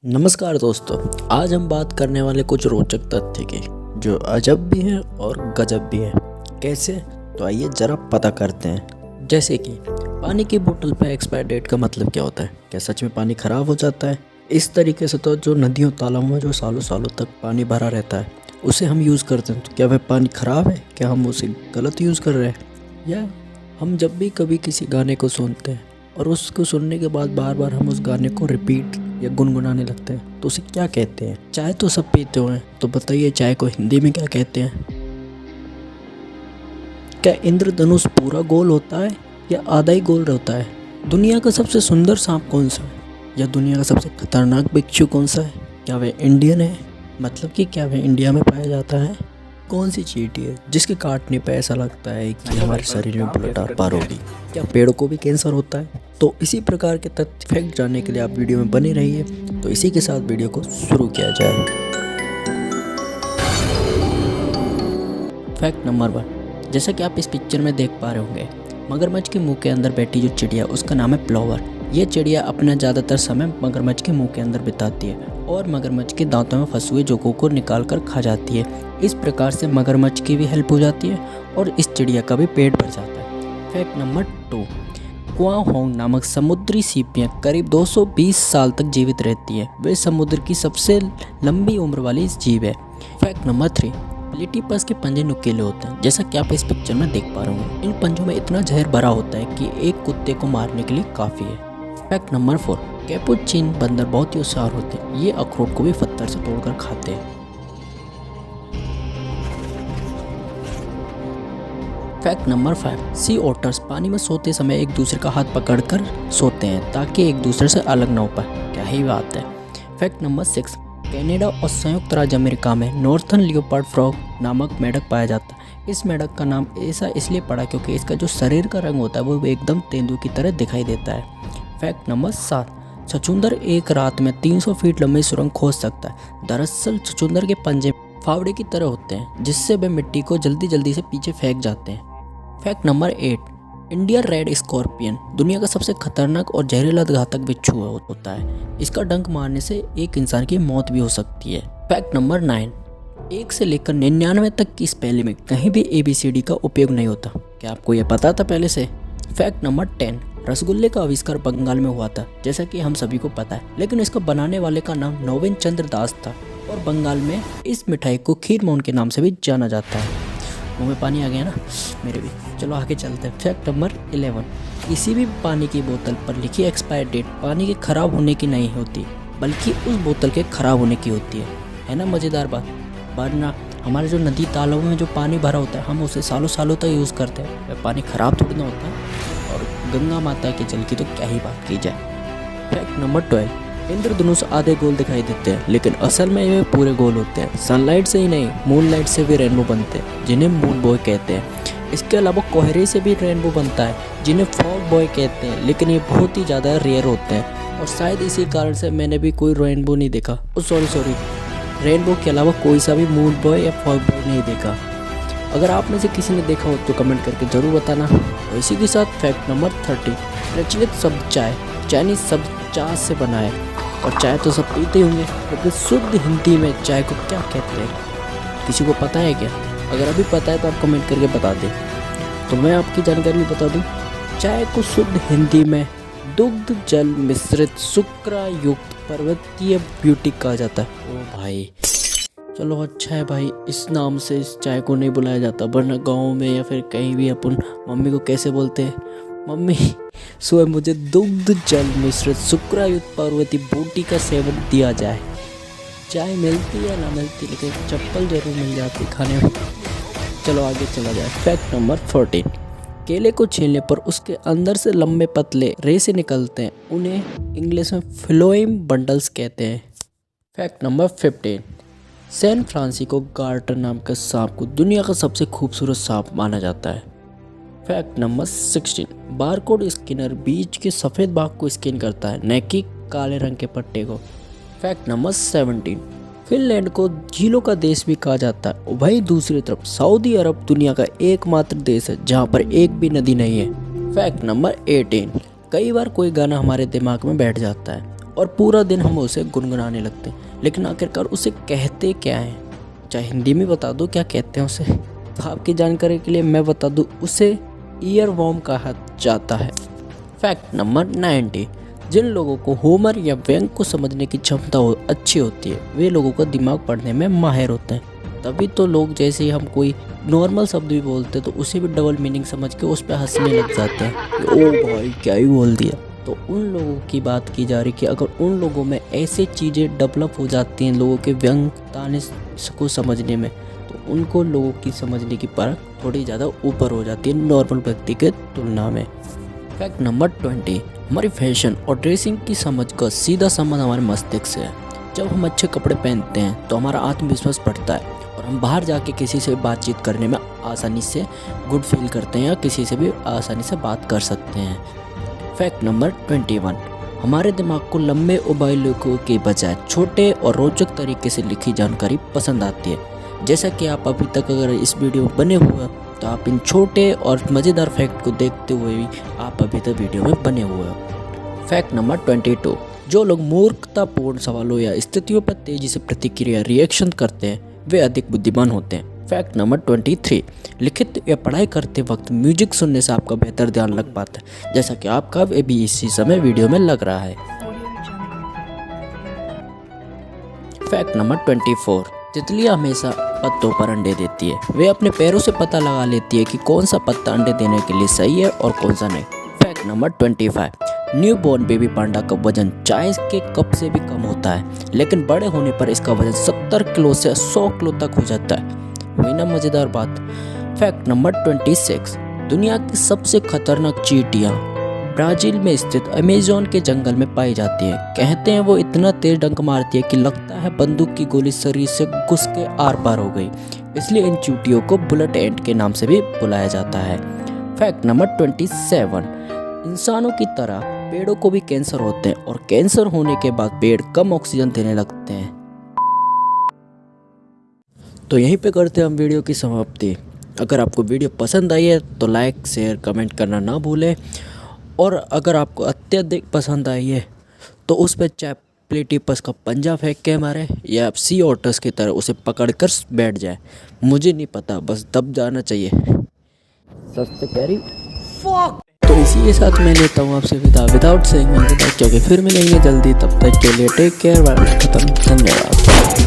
नमस्कार दोस्तों, आज हम बात करने वाले कुछ रोचक तथ्य की जो अजब भी हैं और गजब भी हैं। कैसे? तो आइए जरा पता करते हैं। जैसे कि पानी की बोतल पर एक्सपायर डेट का मतलब क्या होता है? क्या सच में पानी ख़राब हो जाता है? इस तरीके से तो जो नदियों तालाबों में जो सालों सालों तक पानी भरा रहता है उसे हम यूज़ करते हैं, तो क्या वह पानी ख़राब है? क्या हम उसे गलत यूज़ कर रहे हैं? या हम जब भी कभी किसी गाने को सुनते हैं और उसको सुनने के बाद बार बार हम उस गाने को रिपीट या गुनगुनाने लगते हैं तो उसे क्या कहते हैं? चाय तो सब पीते हैं, तो बताइए चाय को हिंदी में क्या कहते हैं? क्या इंद्रधनुष पूरा गोल होता है या आधा ही गोल होता है? दुनिया का सबसे सुंदर सांप कौन सा है? या दुनिया का सबसे खतरनाक बिच्छू कौन सा है? क्या वह इंडियन है? मतलब कि क्या वह इंडिया में पाया जाता है? कौन सी चींटी है जिसके काटने पे ऐसा लगता है कि हमारे शरीर में ब्लड आर पार होगी? क्या पेड़ों को भी कैंसर होता है? तो इसी प्रकार के तथ्य फैक्ट जानने के लिए आप वीडियो में बने रहिए। तो इसी के साथ वीडियो को शुरू किया जाए। फैक्ट नंबर 1, जैसा कि आप इस पिक्चर में देख पा रहे होंगे, मगरमच्छ के मुंह के अंदर बैठी जो चिड़िया उसका नाम है प्लोवर। ये चिड़िया अपना ज़्यादातर समय मगरमच्छ के मुंह के अंदर बिताती है और मगरमच्छ के दांतों में फंसे हुए जोकों को निकाल कर खा जाती है। इस प्रकार से मगरमच्छ की भी हेल्प हो जाती है और इस चिड़िया का भी पेट भर जाता है। फैक्ट नंबर 2, क्वाहोंग नामक समुद्री सीपियाँ करीब 220 साल तक जीवित रहती है। वे समुद्र की सबसे लंबी उम्र वाली जीव है। फैक्ट नंबर 3, प्लेटिपस के पंजे नुकीले होते हैं, जैसा कि आप इस पिक्चर में देख पा रहे होंगे। इन पंजों में इतना जहर भरा होता है कि एक कुत्ते को मारने के लिए काफ़ी है। फैक्ट नंबर 4, कैपुचिन बंदर बहुत ही होशियार होते हैं। ये अखरोट को भी पत्थर से तोड़कर खाते हैं। फैक्ट नंबर 5, सी ओटर्स पानी में सोते समय एक दूसरे का हाथ पकड़कर सोते हैं ताकि एक दूसरे से अलग ना हो पाए। क्या ही बात है। फैक्ट नंबर 6, कनाडा और संयुक्त राज्य अमेरिका में नॉर्थर्न लियोपार्ड फ्रॉग नामक मेढक पाया जाता है। इस मेढक का नाम ऐसा इसलिए पड़ा क्योंकि इसका जो शरीर का रंग होता है वो एकदम तेंदुए की तरह दिखाई देता है। फैक्ट नंबर 7, छछूंदर एक रात में 300 फीट लंबी सुरंग खोद सकता है। दरअसल छछूंदर के पंजे फावड़े की तरह होते हैं जिससे वे मिट्टी को जल्दी जल्दी से पीछे फेंक जाते हैं। Fact number 8, Indian red scorpion दुनिया का सबसे खतरनाक और जहरीला घातक बिच्छू होता है। इसका डंक मारने से एक इंसान की मौत भी हो सकती है। फैक्ट नंबर 9, 1 से लेकर 99 तक की स्पेलिंग में कहीं भी ABCD का उपयोग नहीं होता। क्या आपको यह पता था पहले से? फैक्ट नंबर 10, रसगुल्ले का आविष्कार बंगाल में हुआ था, जैसा कि हम सभी को पता है, लेकिन इसको बनाने वाले का नाम नवीन चंद्र दास था और बंगाल में इस मिठाई को खीर मोहन के नाम से भी जाना जाता है। मुँह में पानी आ गया ना मेरे भी। चलो आगे चलते हैं। फैक्ट नंबर 11, किसी भी पानी की बोतल पर लिखी एक्सपायर डेट पानी के खराब होने की नहीं होती बल्कि उस बोतल के खराब होने की होती है ना मज़ेदार बात। वरना हमारे जो नदी तालाबों में जो पानी भरा होता है हम उसे सालों सालों तक यूज़ करते हैं, वह पानी खराब थोड़ी ना होता है। और गंगा माता के जल की तो क्या ही बात की जाए। फैक्ट नंबर 12, इंद्रधनुष आधे गोल दिखाई देते हैं लेकिन असल में ये पूरे गोल होते हैं। सनलाइट से ही नहीं, मूनलाइट से भी रेनबो बनते हैं जिन्हें मून बॉय कहते हैं। इसके अलावा कोहरे से भी रेनबो बनता है जिन्हें फॉग बॉय कहते हैं, लेकिन ये बहुत ही ज़्यादा रेयर होते हैं और शायद इसी कारण से मैंने भी कोई रेनबो नहीं देखा। सॉरी, रेनबो के अलावा कोई सा भी मून बॉय या फॉग बॉय नहीं देखा। अगर आप में से किसी ने देखा हो तो कमेंट करके ज़रूर बताना। और इसी के साथ फैक्ट नंबर 30, प्रचलित शब्द चाय चाइनीज शब्द चाय से बना है और चाय तो सब पीते होंगे, लेकिन शुद्ध हिंदी में चाय को क्या कहते हैं? किसी को पता है क्या? अगर अभी पता है तो आप कमेंट करके बता दें। तो मैं आपकी जानकारी में बता दूं, चाय को शुद्ध हिंदी में दुग्ध जल मिश्रित शुक्रायुक्त पर्वतीय ब्यूटी कहा जाता है। ओ भाई, चलो अच्छा है भाई, इस नाम से इस चाय को नहीं बुलाया जाता, वरना गाँव में या फिर कहीं भी अपन मम्मी को कैसे बोलते हैं, मम्मी सुबह मुझे दुग्ध जल मिश्रित शुक्रायुक्त पार्वती बूटी का सेवन दिया जाए। चाय मिलती या ना मिलती, लेकिन चप्पल जरूर मिल जाती खाने में। चलो आगे चला जाए। फैक्ट नंबर 14, केले को छीलने पर उसके अंदर से लंबे पतले रेशे निकलते हैं, उन्हें इंग्लिश में फ्लोएम बंडल्स कहते हैं। Fact number 15, San Francisco garter नाम के सांप को दुनिया का सबसे खूबसूरत सांप माना जाता है। फैक्ट नंबर 16, बारकोड स्कैनर बीच के सफ़ेद भाग को स्कैन करता है, न कि काले रंग के पट्टे को। फैक्ट नंबर 17, फिनलैंड को झीलों का देश भी कहा जाता है। वहीं दूसरी तरफ सऊदी अरब दुनिया का एकमात्र देश है जहां पर एक भी नदी नहीं है। फैक्ट नंबर 18, कई बार कोई गाना हमारे दिमाग में बैठ जाता है और पूरा दिन हम उसे गुनगुनाने लगते हैं, लेकिन आखिरकार उसे कहते क्या हैं? चाहे हिंदी में बता दो क्या कहते हैं उसे। तो आपकी जानकारी के लिए मैं बता दूं, उसे ईयरवॉर्म कहा जाता है। फैक्ट नंबर 90, जिन लोगों को होमर या व्यंग को समझने की क्षमता अच्छी होती है, वे लोगों का दिमाग पढ़ने में माहिर होते हैं। तभी तो लोग जैसे ही हम कोई नॉर्मल शब्द भी बोलते हैं तो उसे भी डबल मीनिंग समझ के उस पर हंसने लग जाते हैं कि ओ भाई क्या ही बोल दिया। तो उन लोगों की बात की जा रही कि अगर उन लोगों में ऐसी चीज़ें डेवलप हो जाती हैं लोगों के व्यंग ताने को समझने में, तो उनको लोगों की समझने की परख थोड़ी ज़्यादा ऊपर हो जाती है नॉर्मल व्यक्ति के तुलना में। फैक्ट नंबर 20, हमारी फैशन और ड्रेसिंग की समझ का सीधा संबंध हमारे मस्तिष्क से है। जब हम अच्छे कपड़े पहनते हैं तो हमारा आत्मविश्वास बढ़ता है और हम बाहर जाके किसी से बातचीत करने में आसानी से गुड फील करते हैं या किसी से भी आसानी से बात कर सकते हैं। फैक्ट नंबर 21, हमारे दिमाग को लंबे उबाइलों के बजाय छोटे और रोचक तरीके से लिखी जानकारी पसंद आती है। जैसा कि आप अभी तक अगर इस वीडियो में बने हुए हैं तो आप इन छोटे और मज़ेदार फैक्ट को देखते हुए भी आप अभी तक वीडियो में बने हुए हो। फैक्ट नंबर 22, जो लोग मूर्खतापूर्ण सवालों या स्थितियों पर तेज़ी से प्रतिक्रिया रिएक्शन करते हैं वे अधिक बुद्धिमान होते हैं। फैक्ट नंबर 23, लिखित या पढ़ाई करते वक्त म्यूजिक सुनने से आपका बेहतर ध्यान लग पाता है, जैसा कि आपका अभी इसी समय वीडियो में लग रहा है। फैक्ट नंबर 24, तितलियां हमेशा पत्तों पर अंडे देती है। वे अपने पैरों से पता लगा लेती है कि कौन सा पत्ता अंडे देने के लिए सही है और कौन सा नहीं। Fact number 25, new born baby panda का वजन चाय के कप से भी कम होता है, लेकिन बड़े होने पर इसका वजन 70 किलो से 100 किलो तक हो जाता है। वही ना मज़ेदार बात। फैक्ट नंबर 26, दुनिया की सबसे खतरनाक चींटियाँ ब्राज़ील में स्थित अमेज़न के जंगल में पाई जाती है। कहते हैं वो इतना तेज डंक मारती है कि लगता है बंदूक की गोली शरीर से घुस के आर पार हो गई। इसलिए इन चींटियों को बुलेट एंट के नाम से भी बुलाया जाता है। फैक्ट नंबर 27, इंसानों की तरह पेड़ों को भी कैंसर होते हैं और कैंसर होने के बाद पेड़ कम ऑक्सीजन देने लगते हैं। तो यहीं पे करते हैं हम वीडियो की समाप्ति। अगर आपको वीडियो पसंद आई है तो लाइक शेयर कमेंट करना ना भूलें, और अगर आपको अत्यधिक पसंद आई है तो उस पर चाहे प्लेटिपस का पंजा फेंक के मारे या आप सी ऑटर्स की तरह उसे पकड़ कर बैठ जाए, मुझे नहीं पता, बस दब जाना चाहिए। सस्ते कैरी तो इसी के साथ मैं लेता हूँ आपसे विदा विदाउट सेइंग क्योंकि फिर मिलेंगे जल्दी। तब तक के लिए टेक केयर, खत्म। धन्यवाद।